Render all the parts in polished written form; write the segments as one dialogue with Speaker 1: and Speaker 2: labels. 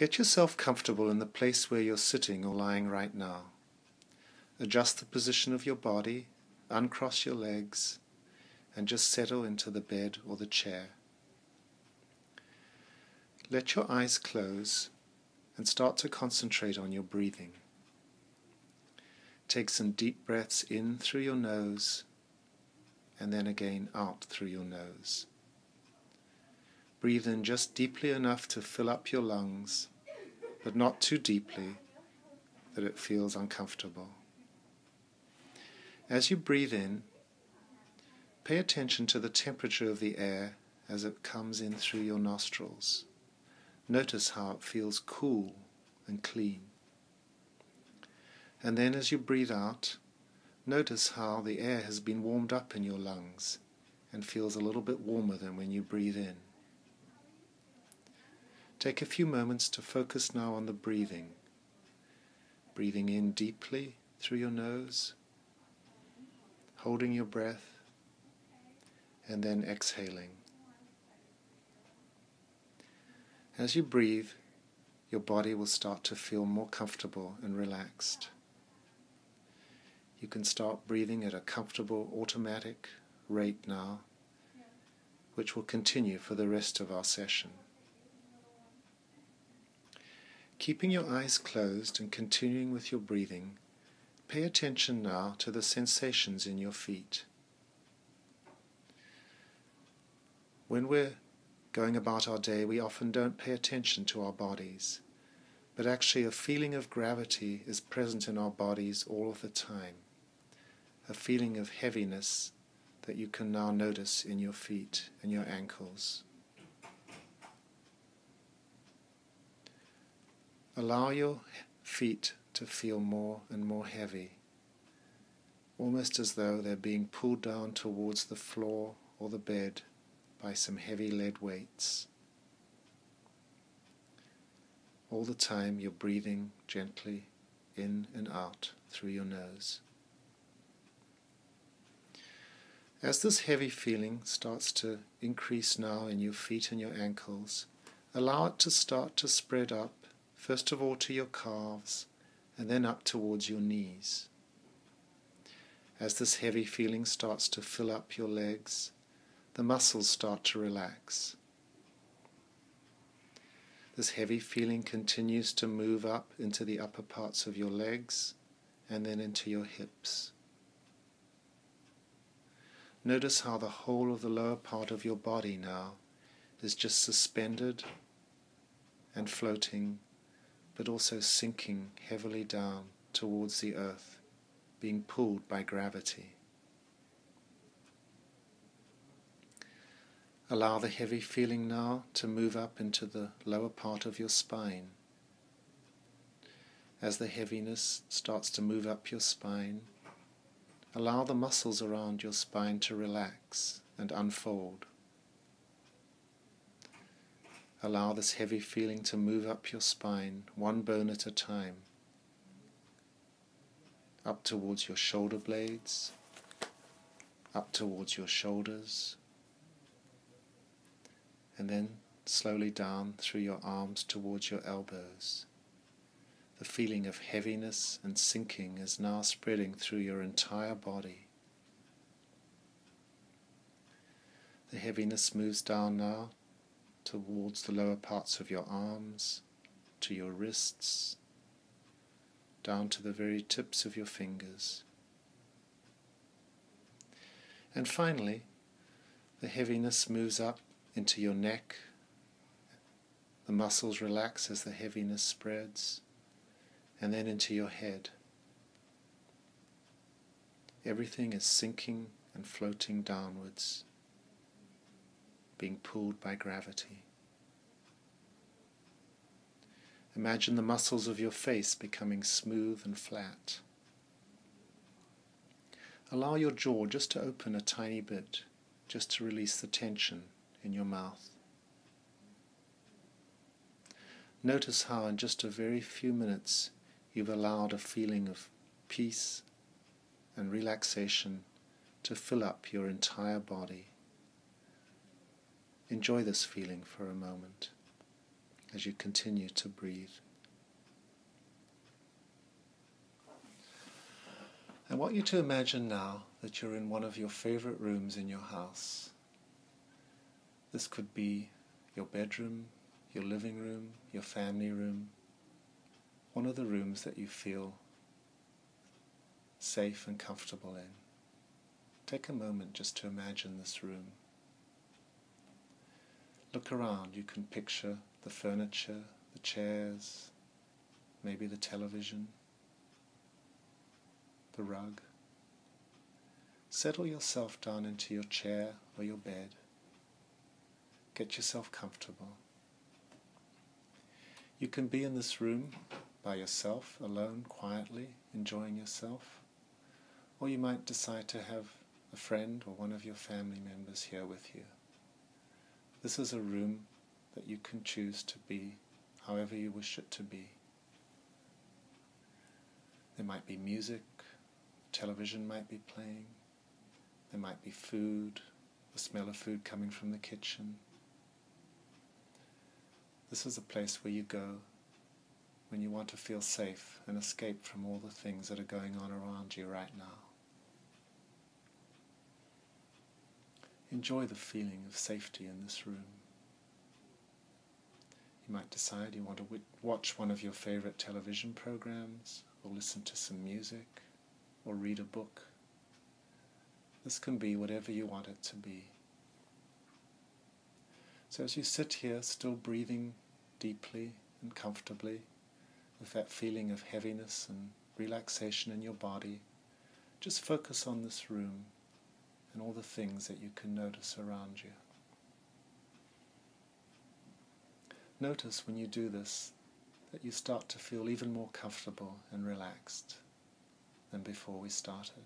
Speaker 1: Get yourself comfortable in the place where you're sitting or lying right now. Adjust the position of your body, uncross your legs, and just settle into the bed or the chair. Let your eyes close and start to concentrate on your breathing. Take some deep breaths in through your nose and then again out through your nose. Breathe in just deeply enough to fill up your lungs, but not too deeply that it feels uncomfortable. As you breathe in, pay attention to the temperature of the air as it comes in through your nostrils. Notice how it feels cool and clean. And then as you breathe out, notice how the air has been warmed up in your lungs and feels a little bit warmer than when you breathe in. Take a few moments to focus now on the breathing. Breathing in deeply through your nose, holding your breath, and then exhaling. As you breathe, your body will start to feel more comfortable and relaxed. You can start breathing at a comfortable automatic rate now, which will continue for the rest of our session. Keeping your eyes closed and continuing with your breathing, pay attention now to the sensations in your feet. When we're going about our day, we often don't pay attention to our bodies, but actually a feeling of gravity is present in our bodies all of the time. A feeling of heaviness that you can now notice in your feet and your ankles. Allow your feet to feel more and more heavy, almost as though they're being pulled down towards the floor or the bed by some heavy lead weights. All the time you're breathing gently in and out through your nose. As this heavy feeling starts to increase now in your feet and your ankles, allow it to start to spread up, first of all to your calves, and then up towards your knees. As this heavy feeling starts to fill up your legs, the muscles start to relax. This heavy feeling continues to move up into the upper parts of your legs and then into your hips. Notice how the whole of the lower part of your body now is just suspended and floating, but also sinking heavily down towards the earth, being pulled by gravity. Allow the heavy feeling now to move up into the lower part of your spine. As the heaviness starts to move up your spine, allow the muscles around your spine to relax and unfold. Allow this heavy feeling to move up your spine, one bone at a time, up towards your shoulder blades, up towards your shoulders, and then slowly down through your arms towards your elbows. The feeling of heaviness and sinking is now spreading through your entire body. The heaviness moves down now towards the lower parts of your arms, to your wrists, down to the very tips of your fingers. And finally, the heaviness moves up into your neck. The muscles relax as the heaviness spreads, and then into your head. Everything is sinking and floating downwards, being pulled by gravity. Imagine the muscles of your face becoming smooth and flat. Allow your jaw just to open a tiny bit, just to release the tension in your mouth. Notice how in just a very few minutes you've allowed a feeling of peace and relaxation to fill up your entire body. Enjoy this feeling for a moment. as you continue to breathe. I want you to imagine now that you're in one of your favorite rooms in your house. This could be your bedroom, your living room, your family room, one of the rooms that you feel safe and comfortable in. Take a moment just to imagine this room. Look around. You can picture the furniture, the chairs, maybe the television, the rug. Settle yourself down into your chair or your bed. Get yourself comfortable. You can be in this room by yourself, alone, quietly, enjoying yourself. Or you might decide to have a friend or one of your family members here with you. This is a room that you can choose to be however you wish it to be. There might be music, television might be playing, there might be food, the smell of food coming from the kitchen. This is a place where you go when you want to feel safe and escape from all the things that are going on around you right now. Enjoy the feeling of safety in this room. You might decide you want to watch one of your favorite television programs, or listen to some music, or read a book. This can be whatever you want it to be. So as you sit here, still breathing deeply and comfortably, with that feeling of heaviness and relaxation in your body, just focus on this room and all the things that you can notice around you. Notice when you do this that you start to feel even more comfortable and relaxed than before we started.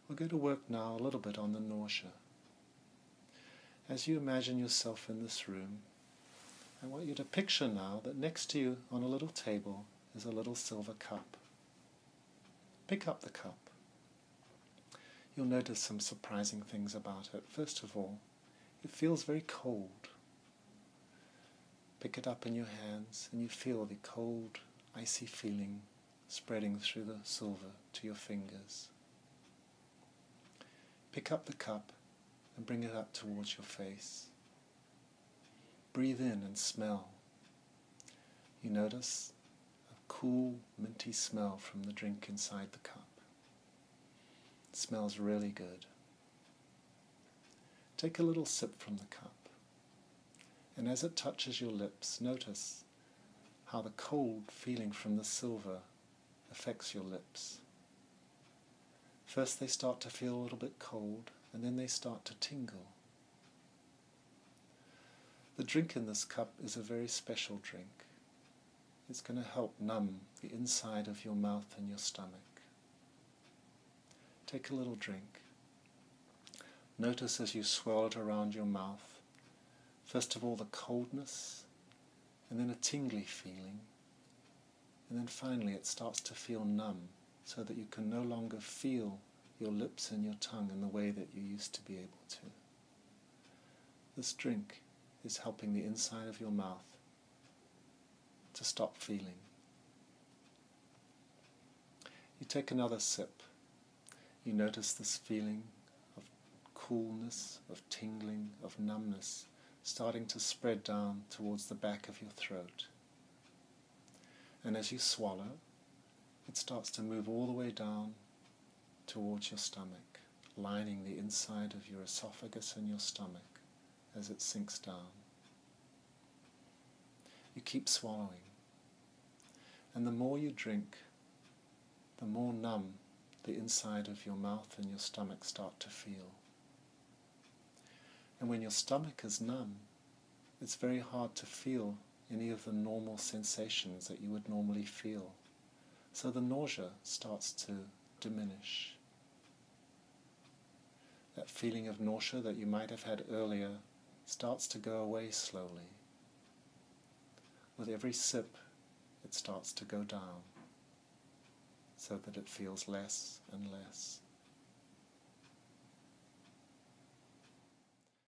Speaker 1: We'll go to work now a little bit on the nausea. As you imagine yourself in this room, I want you to picture now that next to you on a little table is a little silver cup. Pick up the cup. You'll notice some surprising things about it. First of all, it feels very cold. Pick it up in your hands and you feel the cold, icy feeling spreading through the silver to your fingers. Pick up the cup and bring it up towards your face. Breathe in and smell. You notice a cool, minty smell from the drink inside the cup. It smells really good. Take a little sip from the cup, and as it touches your lips, notice how the cold feeling from the silver affects your lips. First they start to feel a little bit cold, and then they start to tingle. The drink in this cup is a very special drink. It's going to help numb the inside of your mouth and your stomach. Take a little drink. Notice as you swirl it around your mouth, first of all the coldness, and then a tingly feeling, and then finally it starts to feel numb, so that you can no longer feel your lips and your tongue in the way that you used to be able to. This drink is helping the inside of your mouth to stop feeling. You take another sip. You notice this feeling of coolness, of tingling, of numbness starting to spread down towards the back of your throat. And as you swallow, it starts to move all the way down towards your stomach, lining the inside of your esophagus and your stomach as it sinks down. You keep swallowing, and the more you drink, the more numb the inside of your mouth and your stomach start to feel. And when your stomach is numb, it's very hard to feel any of the normal sensations that you would normally feel. So the nausea starts to diminish. That feeling of nausea that you might have had earlier starts to go away slowly. With every sip, it starts to go down, so that it feels less and less.